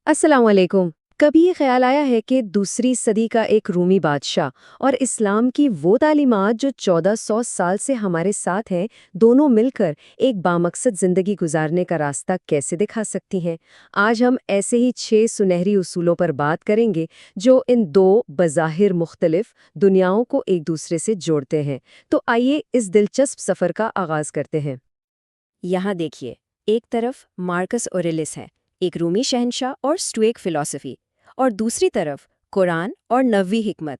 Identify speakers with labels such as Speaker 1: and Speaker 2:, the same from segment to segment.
Speaker 1: السلام علیکم۔ کبھی یہ خیال آیا ہے کہ دوسری صدی کا ایک رومی بادشاہ اور اسلام کی وہ تعلیمات جو 1400 سال سے ہمارے ساتھ ہیں، دونوں مل کر ایک بامقصد زندگی گزارنے کا راستہ کیسے دکھا سکتی ہیں؟ آج ہم ایسے ہی 6 سنہری اصولوں پر بات کریں گے جو ان دو بظاہر مختلف دنیاؤں کو ایک دوسرے سے جوڑتے ہیں۔ تو آئیے اس دلچسپ سفر کا آغاز کرتے ہیں۔
Speaker 2: یہاں دیکھیے، ایک طرف مارکس اوریلس ہے، ایک رومی شہنشاہ اور اسٹوئک فلسفی، اور دوسری طرف قرآن اور نبوی حکمت۔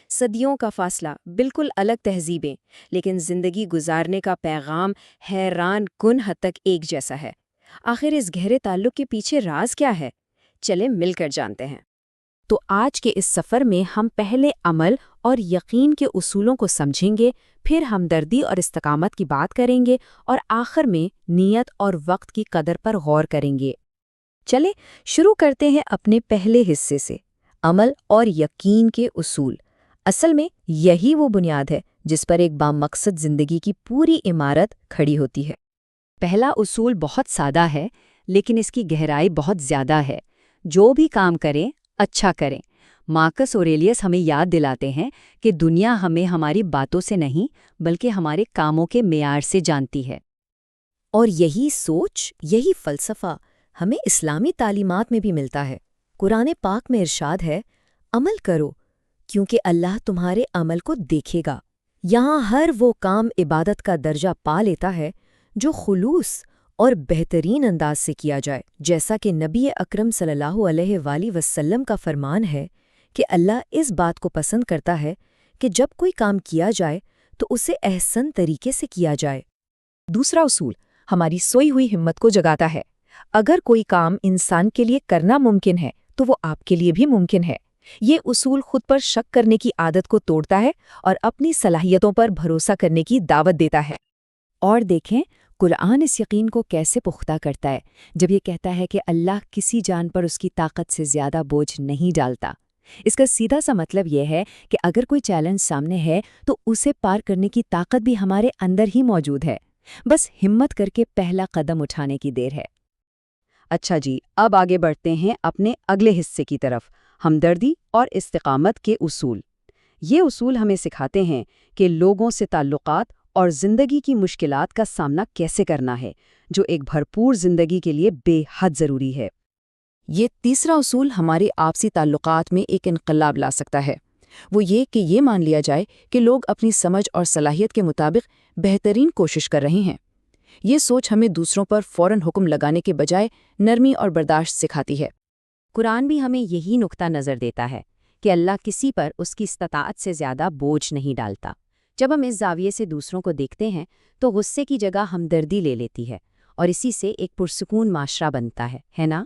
Speaker 2: صدیوں کا فاصلہ، بالکل الگ تہذیبیں، لیکن زندگی گزارنے کا پیغام حیران کن حد تک ایک جیسا ہے۔ آخر اس گہرے تعلق کے پیچھے راز کیا ہے؟ چلیں مل کر جانتے ہیں۔ تو آج کے اس سفر میں ہم پہلے عمل اور یقین کے اصولوں کو سمجھیں گے، پھر ہمدردی اور استقامت کی بات کریں گے، اور آخر میں نیت اور وقت کی قدر پر غور کریں گے۔ چلیں شروع کرتے ہیں اپنے پہلے حصے سے، عمل اور یقین کے اصول۔ اصل میں یہی وہ بنیاد ہے جس پر ایک بامقصد زندگی کی پوری عمارت کھڑی ہوتی ہے۔ پہلا اصول بہت سادہ ہے، لیکن اس کی گہرائی بہت زیادہ ہے۔ جو بھی کام کریں، اچھا کریں۔ مارکس اوریلیس ہمیں یاد دلاتے ہیں کہ دنیا ہمیں ہماری باتوں سے نہیں بلکہ ہمارے کاموں کے معیار سے جانتی ہے۔ اور یہی سوچ، یہی فلسفہ ہمیں اسلامی تعلیمات میں بھی ملتا ہے۔ قرآن پاک میں ارشاد ہے، عمل کرو کیونکہ اللہ تمہارے عمل کو دیکھے گا۔ یہاں ہر وہ کام عبادت کا درجہ پا لیتا ہے جو خلوص اور بہترین انداز سے کیا جائے، جیسا کہ نبی اکرم صلی اللہ علیہ وآلہ وسلم کا فرمان ہے کہ اللہ اس بات کو پسند کرتا ہے کہ جب کوئی کام کیا جائے تو اسے احسن طریقے سے کیا جائے۔ دوسرا اصول ہماری سوئی ہوئی ہمت کو جگاتا ہے۔ اگر کوئی کام انسان کے لیے کرنا ممکن ہے تو وہ آپ کے لیے بھی ممکن ہے۔ یہ اصول خود پر شک کرنے کی عادت کو توڑتا ہے اور اپنی صلاحیتوں پر بھروسہ کرنے کی دعوت دیتا ہے۔ اور دیکھیں قرآن اس یقین کو کیسے پختہ کرتا ہے جب یہ کہتا ہے کہ اللہ کسی جان پر اس کی طاقت سے زیادہ بوجھ نہیں ڈالتا۔ اس کا سیدھا سا مطلب یہ ہے کہ اگر کوئی چیلنج سامنے ہے تو اسے پار کرنے کی طاقت بھی ہمارے اندر ہی موجود ہے، بس ہمت کر کے پہلا قدم اٹھانے کی دیر ہے۔
Speaker 1: اچھا جی، اب آگے بڑھتے ہیں اپنے اگلے حصے کی طرف، ہمدردی اور استقامت کے اصول۔ یہ اصول ہمیں سکھاتے ہیں کہ لوگوں سے تعلقات اور زندگی کی مشکلات کا سامنا کیسے کرنا ہے، جو ایک بھرپور زندگی کے لیے بے حد ضروری ہے۔
Speaker 2: یہ تیسرا اصول ہمارے آپسی تعلقات میں ایک انقلاب لا سکتا ہے۔ وہ یہ کہ یہ مان لیا جائے کہ لوگ اپنی سمجھ اور صلاحیت کے مطابق بہترین کوشش کر رہے ہیں۔ یہ سوچ ہمیں دوسروں پر فوراً حکم لگانے کے بجائے نرمی اور برداشت سکھاتی ہے۔ قرآن بھی ہمیں یہی نقطہ نظر دیتا ہے کہ اللہ کسی پر اس کی استطاعت سے زیادہ بوجھ نہیں ڈالتا۔ جب ہم اس زاویے سے دوسروں کو دیکھتے ہیں تو غصے کی جگہ ہمدردی لے لیتی ہے، اور اسی سے ایک پرسکون معاشرہ بنتا ہے نا؟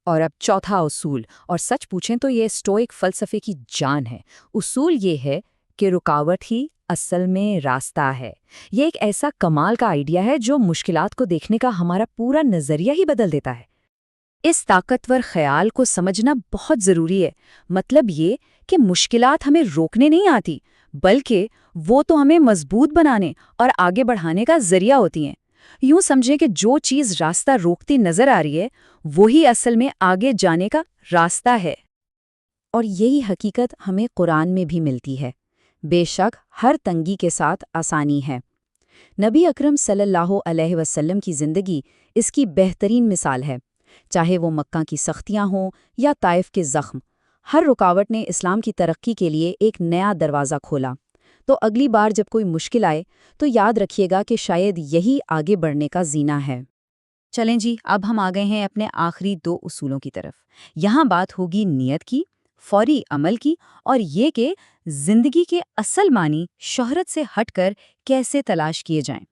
Speaker 2: اور اب چوتھا اصول، اور سچ پوچھیں تو یہ اسٹوئک فلسفے کی جان ہے۔ اصول یہ ہے کہ رکاوٹ ہی اصل میں راستہ ہے۔ یہ ایک ایسا کمال کا آئیڈیا ہے جو مشکلات کو دیکھنے کا ہمارا پورا نظریہ ہی بدل دیتا ہے۔ اس طاقتور خیال کو سمجھنا بہت ضروری ہے۔ مطلب یہ کہ مشکلات ہمیں روکنے نہیں آتی، بلکہ وہ تو ہمیں مضبوط بنانے اور آگے بڑھانے کا ذریعہ ہوتی ہیں۔ یوں سمجھیں کہ جو چیز راستہ روکتی نظر آ رہی ہے، وہی اصل میں آگے جانے کا راستہ ہے۔ اور یہی حقیقت ہمیں قرآن میں بھی ملتی ہے۔ بے شک ہر تنگی کے ساتھ آسانی ہے۔ نبی اکرم صلی اللہ علیہ وسلم کی زندگی اس کی بہترین مثال ہے۔ چاہے وہ مکہ کی سختیاں ہوں یا طائف کے زخم، ہر رکاوٹ نے اسلام کی ترقی کے لیے ایک نیا دروازہ کھولا۔ تو اگلی بار جب کوئی مشکل آئے تو یاد رکھیے گا کہ شاید یہی آگے بڑھنے کا زینہ ہے۔ چلیں جی، اب ہم آ گئے ہیں اپنے آخری دو اصولوں کی طرف۔ یہاں بات ہوگی نیت کی، فوری عمل کی، اور یہ کہ زندگی کے اصل معنی شہرت سے ہٹ کر کیسے تلاش کیے جائیں۔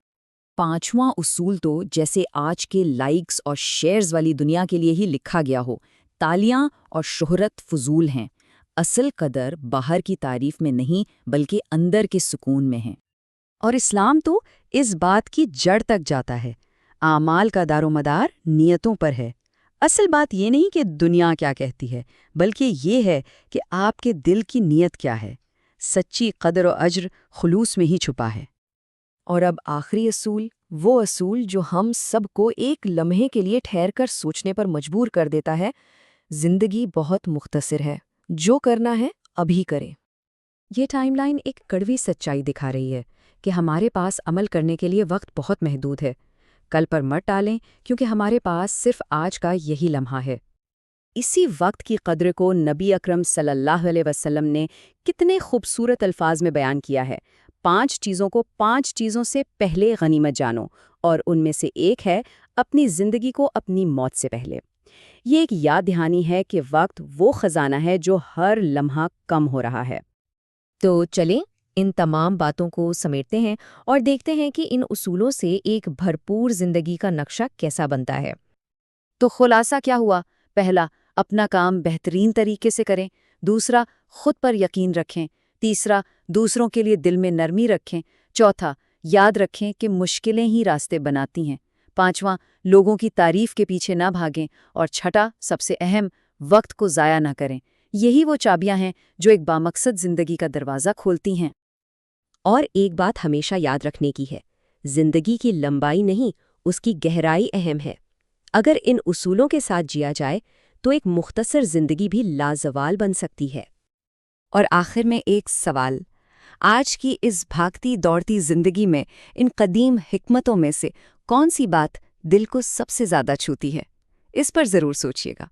Speaker 2: پانچواں اصول تو جیسے آج کے لائکس اور شیئرز والی دنیا کے لیے ہی لکھا گیا ہو۔ تالیاں اور شہرت فضول ہیں، اصل قدر باہر کی تعریف میں نہیں بلکہ اندر کے سکون میں ہے۔ اور اسلام تو اس بات کی جڑ تک جاتا ہے۔ اعمال کا دار و مدار نیتوں پر ہے۔ اصل بات یہ نہیں کہ دنیا کیا کہتی ہے، بلکہ یہ ہے کہ آپ کے دل کی نیت کیا ہے۔ سچی قدر و اجر خلوص میں ہی چھپا ہے۔ اور اب آخری اصول، وہ اصول جو ہم سب کو ایک لمحے کے لیے ٹھہر کر سوچنے پر مجبور کر دیتا ہے،
Speaker 1: زندگی بہت مختصر ہے، جو کرنا ہے ابھی کریں۔ یہ ٹائم لائن ایک کڑوی سچائی دکھا رہی ہے کہ ہمارے پاس عمل کرنے کے لیے وقت بہت محدود ہے۔ کل پر مت ٹالیں کیونکہ ہمارے پاس صرف آج کا یہی لمحہ ہے۔ اسی وقت کی قدر کو نبی اکرم صلی اللہ علیہ وسلم نے کتنے خوبصورت الفاظ میں بیان کیا ہے۔ 5 چیزوں کو 5 چیزوں سے پہلے غنیمت جانو، اور ان میں سے ایک ہے اپنی زندگی کو اپنی موت سے پہلے۔ یہ ایک یاد دہانی ہے کہ وقت وہ خزانہ ہے جو ہر لمحہ کم ہو رہا ہے۔ تو چلیں ان تمام باتوں کو سمیٹتے ہیں اور دیکھتے ہیں کہ ان اصولوں سے ایک بھرپور زندگی کا نقشہ کیسا بنتا ہے۔
Speaker 2: تو خلاصہ کیا ہوا؟ پہلا، اپنا کام بہترین طریقے سے کریں۔ دوسرا، خود پر یقین رکھیں۔ تیسرا، دوسروں کے لیے دل میں نرمی رکھیں۔ چوتھا، یاد رکھیں کہ مشکلیں ہی راستے بناتی ہیں۔ پانچواں، لوگوں کی تعریف کے پیچھے نہ بھاگیں۔ اور چھٹا، سب سے اہم، وقت کو ضائع نہ کریں۔ یہی وہ چابیاں ہیں جو ایک بامقصد زندگی کا دروازہ کھولتی ہیں۔
Speaker 1: اور ایک بات ہمیشہ یاد رکھنے کی ہے، زندگی کی لمبائی نہیں، اس کی گہرائی اہم ہے۔ اگر ان اصولوں کے ساتھ جیا جائے تو ایک مختصر زندگی بھی لازوال بن سکتی ہے۔
Speaker 2: اور آخر میں ایک سوال، آج کی اس بھاگتی دوڑتی زندگی میں ان قدیم حکمتوں میں سے کون سی بات دل کو سب سے زیادہ چھوتی ہے؟ اس پر ضرور سوچیے گا۔